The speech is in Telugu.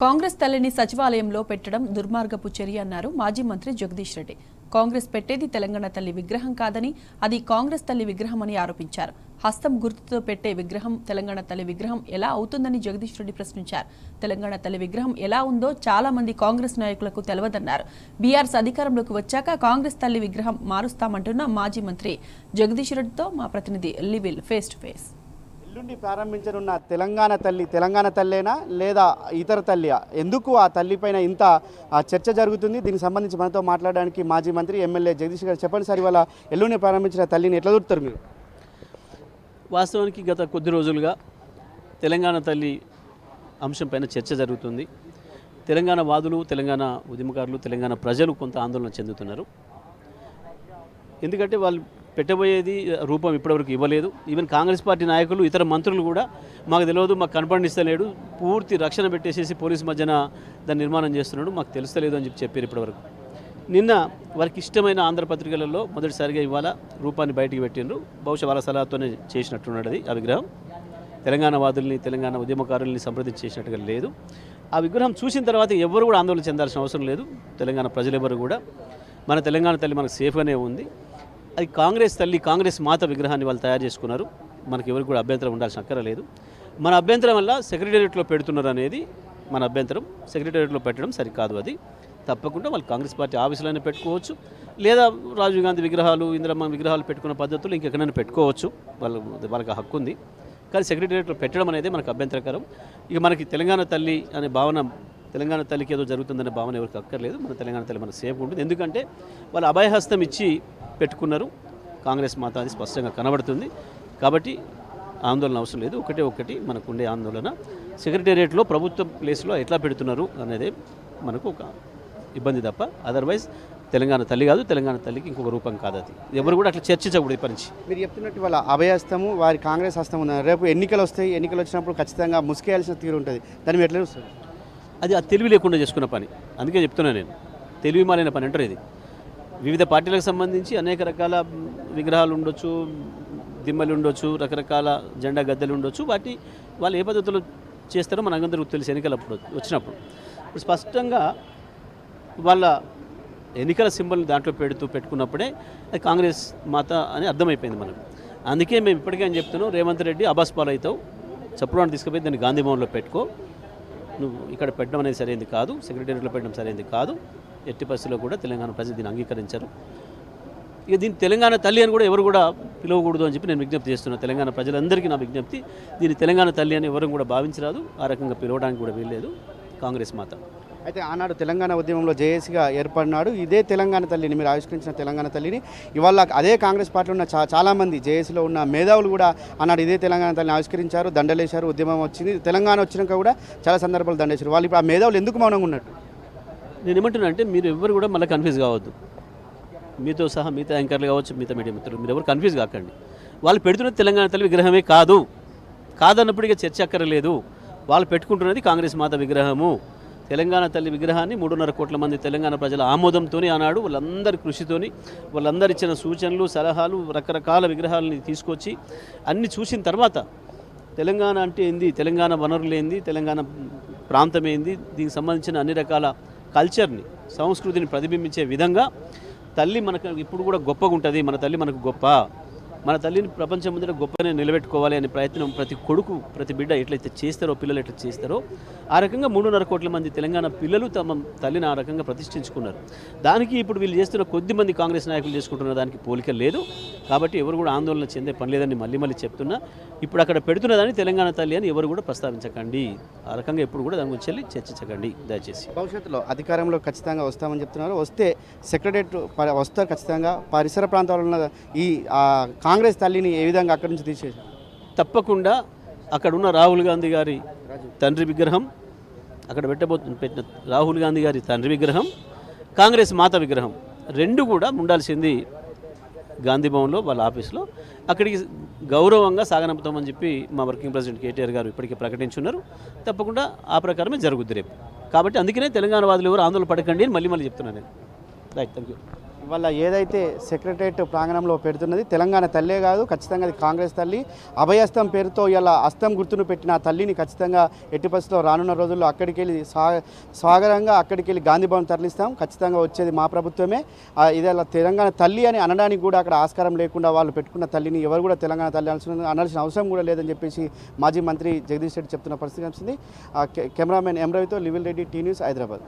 కాంగ్రెస్ తల్లిని సచివాలయంలో పెట్టడం దుర్మార్గపు చర్య అన్నారు మాజీ మంత్రి జగదీష్ రెడ్డి. కాంగ్రెస్ పెట్టేది తెలంగాణ తల్లి విగ్రహం కాదని, అది కాంగ్రెస్ తల్లి విగ్రహమని ఆరోపించారు. హస్తం గుర్తుతో పెట్టే విగ్రహం తెలంగాణ తల్లి విగ్రహం ఎలా అవుతుందని జగదీష్ రెడ్డి ప్రశ్నించారు. తెలంగాణ తల్లి విగ్రహం ఎలా ఉందో చాలా మంది కాంగ్రెస్ నాయకులకు తెలియదన్నారు. బీఆర్ఎస్ అధికారంలోకి వచ్చాక కాంగ్రెస్ తల్లి విగ్రహం మారుస్తామంటున్న మాజీ మంత్రి జగదీష్ రెడ్డితో మా ప్రతినిధి లివిల్ ఫేస్ టు ఫేస్. ఎల్లుండి ప్రారంభించనున్న తెలంగాణ తల్లేనా లేదా ఇతర తల్లి, ఎందుకు ఆ తల్లిపైన ఇంత చర్చ జరుగుతుంది? దీనికి సంబంధించి మనతో మాట్లాడడానికి మాజీ మంత్రి ఎమ్మెల్యే జగదీష్ గారు. చెప్పండి సార్, ఇవాళ ఎల్లుండి ప్రారంభించిన తల్లిని ఎట్లా చూస్తారు మీరు? వాస్తవానికి గత కొద్ది రోజులుగా తెలంగాణ తల్లి అంశం పైన చర్చ జరుగుతుంది. తెలంగాణ వాదులు, తెలంగాణ ఉద్యమకారులు, తెలంగాణ ప్రజలు కొంత ఆందోళన చెందుతున్నారు. ఎందుకంటే వాళ్ళు పెట్టబోయేది రూపం ఇప్పటివరకు ఇవ్వలేదు. ఈవెన్ కాంగ్రెస్ పార్టీ నాయకులు, ఇతర మంత్రులు కూడా మాకు తెలియదు, మాకు కనపడిస్తలేడు, పూర్తి రక్షణ పెట్టేసేసి పోలీసు మధ్యన దాన్ని నిర్మాణం చేస్తున్నాడు, మాకు తెలుస్తలేదు అని చెప్పారు ఇప్పటివరకు. నిన్న వారికి ఇష్టమైన ఆంధ్రపత్రికలలో మొదటిసారిగా ఇవాళ రూపాన్ని బయటికి పెట్టిండ్రు. బహుశా వాళ్ళ సలహాతోనే చేసినట్టున్నాడు అది. ఆ విగ్రహం తెలంగాణ వాదుల్ని, తెలంగాణ ఉద్యమకారుల్ని సంప్రదించి చేసినట్టుగా లేదు. ఆ విగ్రహం చూసిన తర్వాత ఎవరు కూడా ఆందోళన చెందాల్సిన అవసరం లేదు. తెలంగాణ ప్రజలెవరు కూడా మన తెలంగాణ తల్లి మనకు సేఫ్గానే ఉంది. అది కాంగ్రెస్ తల్లి, కాంగ్రెస్ మాత విగ్రహాన్ని వాళ్ళు తయారు చేసుకున్నారు. మనకి ఎవరికి కూడా అభ్యంతరం ఉండాల్సిన అక్కర లేదు. మన అభ్యంతరం వల్ల సెక్రటేరియట్లో పెడుతున్నారు అనేది మన అభ్యంతరం. సెక్రటేరియట్లో పెట్టడం సరికాదు. అది తప్పకుండా వాళ్ళు కాంగ్రెస్ పార్టీ ఆఫీసులోనే పెట్టుకోవచ్చు, లేదా రాజీవ్ గాంధీ విగ్రహాలు, ఇందిరమ్మ విగ్రహాలు పెట్టుకున్న పద్ధతులు ఇంకెక్కడైనా పెట్టుకోవచ్చు. వాళ్ళకి హక్కు ఉంది. కానీ సెక్రటేరియట్లో పెట్టడం అనేది మనకు అభ్యంతరకరం. ఇక మనకి తెలంగాణ తల్లి అనే భావన, తెలంగాణ తల్లికి ఏదో జరుగుతుందనే భావన ఎవరికి అక్కర్లేదు. మన తెలంగాణ తల్లి మనకు సేఫ్గా ఉంటుంది. ఎందుకంటే వాళ్ళు అభయహస్తం ఇచ్చి పెట్టుకున్నారు. కాంగ్రెస్ మాత అది స్పష్టంగా కనబడుతుంది. కాబట్టి ఆందోళన అవసరం లేదు. ఒకటి మనకు ఉండే ఆందోళన సెక్రటేరియట్లో ప్రభుత్వ ప్లేస్లో ఎట్లా పెడుతున్నారు అనేది మనకు ఒక ఇబ్బంది తప్ప, అదర్వైజ్ తెలంగాణ తల్లి కాదు, తెలంగాణ తల్లికి ఇంకొక రూపం కాదు. అది ఎవరు కూడా అట్లా చర్చించకూడదు. ఈ పని మీరు చెప్తున్నట్టు వాళ్ళ అభయహస్తము, వారి కాంగ్రెస్ హస్తం ఉన్నారు. రేపు ఎన్నికలు వస్తాయి. ఎన్నికలు వచ్చినప్పుడు ఖచ్చితంగా ముసుకేయాల్సిన తీరు ఉంటుంది. దాన్ని ఎట్లా చూస్తారు? అది ఆ తెలివి లేకుండా చేసుకున్న పని. అందుకే చెప్తున్నాను నేను, తెలివి మాలిన పని అంటారు ఇది. వివిధ పార్టీలకు సంబంధించి అనేక రకాల విగ్రహాలు ఉండొచ్చు, దిమ్మలు ఉండొచ్చు, రకరకాల జెండా గద్దెలు ఉండొచ్చు. వాటి వాళ్ళు ఏ పద్ధతిలో చేస్తారో మనందరికీ తెలిసి ఎన్నికలు వచ్చినప్పుడు ఇప్పుడు స్పష్టంగా వాళ్ళ ఎన్నికల సింబల్ని దాంట్లో పెట్టుకున్నప్పుడే అది కాంగ్రెస్ మాత అని అర్థమైపోయింది మనకు. అందుకే మేము ఇప్పటికే అని చెప్తున్నాం, రేవంత్ రెడ్డి అబాస్ పాలు అవుతావు, చప్పుడాన్ని తీసుకుపోయి దాన్ని గాంధీ భవన్లో పెట్టుకో, నువ్వు ఇక్కడ పెట్టడం అనేది సరైనది కాదు, సెక్రటేరియట్లో పెట్టడం సరైనది కాదు. ఎట్టి పరిస్థితుల్లో కూడా తెలంగాణ ప్రజలు దీన్ని అంగీకరించారు. ఇక దీన్ని తెలంగాణ తల్లి అని కూడా ఎవరు కూడా పిలవకూడదు అని చెప్పి నేను విజ్ఞప్తి చేస్తున్నాను. తెలంగాణ ప్రజలందరికీ నా విజ్ఞప్తి, దీన్ని తెలంగాణ తల్లి అని ఎవరు కూడా భావించరాదు, ఆ రకంగా పిలవడానికి కూడా వీల్లేదు. కాంగ్రెస్ మాత. అయితే ఆనాడు తెలంగాణ ఉద్యమంలో జేఏసీగా ఏర్పడినాడు. ఇదే తెలంగాణ తల్లిని, మీరు ఆవిష్కరించిన తెలంగాణ తల్లిని ఇవాళ అదే కాంగ్రెస్ పార్టీలో ఉన్న చాలామంది జేఏసీలో ఉన్న మేధావులు కూడా ఆనాడు ఇదే తెలంగాణ తల్లిని ఆవిష్కరించారు, దండలేశారు. ఉద్యమం వచ్చింది, తెలంగాణ వచ్చినాక కూడా చాలా సందర్భాలు దండేశారు. వాళ్ళు ఇప్పుడు ఆ మేధావులు ఎందుకు మౌనంగా ఉన్నట్టు? నేను ఏమంటున్నా అంటే, మీరు ఎవరు కూడా మళ్ళీ కన్ఫ్యూజ్ కావద్దు. మీతో సహా మిగతా యాంకర్లు కావచ్చు, మిగతా మీడియా మిత్రులు, మీరు ఎవరు కన్ఫ్యూజ్ కాకండి. వాళ్ళు పెడుతున్నది తెలంగాణ తల్లి విగ్రహమే కాదన్నప్పుడు ఇక చర్చ అక్కర్లేదు. వాళ్ళు పెట్టుకుంటున్నది కాంగ్రెస్ మాత విగ్రహము. తెలంగాణ తల్లి విగ్రహాన్ని 3.5 కోట్ల మంది తెలంగాణ ప్రజల ఆమోదంతో ఆనాడు వాళ్ళందరి కృషితోని, వాళ్ళందరు ఇచ్చిన సూచనలు, సలహాలు, రకరకాల విగ్రహాలని తీసుకొచ్చి అన్ని చూసిన తర్వాత తెలంగాణ అంటే ఏంది, తెలంగాణ వనరులు ఏంది, తెలంగాణ ప్రాంతం ఏంది, దీనికి సంబంధించిన అన్ని రకాల కల్చర్ని, సంస్కృతిని ప్రతిబింబించే విధంగా తల్లి మనకు ఇప్పుడు కూడా గొప్పగా ఉంటుంది. మన తల్లి మనకు గొప్ప, మన తల్లిని ప్రపంచం ముందర గొప్పనే నిలబెట్టుకోవాలి అనే ప్రయత్నం ప్రతి కొడుకు, ప్రతి బిడ్డ ఎట్లయితే చేస్తారో, పిల్లలు ఎట్లా చేస్తారో ఆ రకంగా 3.5 కోట్ల మంది తెలంగాణ పిల్లలు తమ తల్లిని ఆ రకంగా ప్రతిష్ఠించుకున్నారు. దానికి ఇప్పుడు వీళ్ళు చేస్తున్న కొద్దిమంది కాంగ్రెస్ నాయకులు చేసుకుంటున్న దానికి పోలిక లేదు. కాబట్టి ఎవరు కూడా ఆందోళన చెందే పని లేదని మళ్ళీ చెప్తున్నా. ఇప్పుడు అక్కడ పెడుతున్నదాన్ని తెలంగాణ తల్లి అని ఎవరు కూడా ప్రస్తావించకండి. ఆ రకంగా ఎప్పుడు కూడా దాని గురించి చర్చించకండి దయచేసి. భవిష్యత్తులో అధికారంలో ఖచ్చితంగా వస్తామని చెప్తున్నారు. వస్తే సెక్రటరేట్ వస్తారు ఖచ్చితంగా. పరిసర ప్రాంతాల్లో ఉన్న ఈ కాంగ్రెస్ తల్లిని ఏ విధంగా అక్కడి నుంచి తీసేసారు? తప్పకుండా అక్కడున్న రాహుల్ గాంధీ గారి తండ్రి విగ్రహం, అక్కడ పెట్టిన రాహుల్ గాంధీ గారి తండ్రి విగ్రహం, కాంగ్రెస్ మాత విగ్రహం రెండు కూడా ఉండాల్సింది గాంధీ భవన్లో, వాళ్ళ ఆఫీస్లో. అక్కడికి గౌరవంగా సాగనంపుతామని చెప్పి మా వర్కింగ్ ప్రెసిడెంట్ కేటీఆర్ గారు ఇప్పటికే ప్రకటించున్నారు. తప్పకుండా ఆ ప్రకారమే జరుగుద్ది రేపు. కాబట్టి అందుకనే తెలంగాణ వాదులు ఎవరు ఆందోళన పడకండి అని మళ్ళీ చెప్తున్నాను నేను. Right, thank you. ఇవాళ ఏదైతే సెక్రటరియట్ ప్రాంగణంలో పెడుతున్నది తెలంగాణ తల్లే కాదు, ఖచ్చితంగా అది కాంగ్రెస్ తల్లి. అభయహస్తం పేరుతో ఇలా హస్తం గుర్తును పెట్టిన ఆ తల్లిని ఖచ్చితంగా ఎట్టి పరిస్థితుల్లో రానున్న రోజుల్లో అక్కడికి వెళ్ళి స్వాగతంగా అక్కడికి వెళ్ళి గాంధీ భవన్ తరలిస్తాం. ఖచ్చితంగా వచ్చేది మా ప్రభుత్వమే. ఇది అలా తెలంగాణ తల్లి అని అనడానికి కూడా అక్కడ ఆస్కారం లేకుండా వాళ్ళు పెట్టుకున్న తల్లిని ఎవరు కూడా తెలంగాణ తల్లి అనాల్సిన అవసరం కూడా లేదని చెప్పేసి మాజీ మంత్రి జగదీష్ రెడ్డి చెప్తున్న పరిస్థితి వచ్చింది. కెమెరామెన్ ఎం రవితో లివిల్ రెడ్డి, టీ న్యూస్, హైదరాబాద్.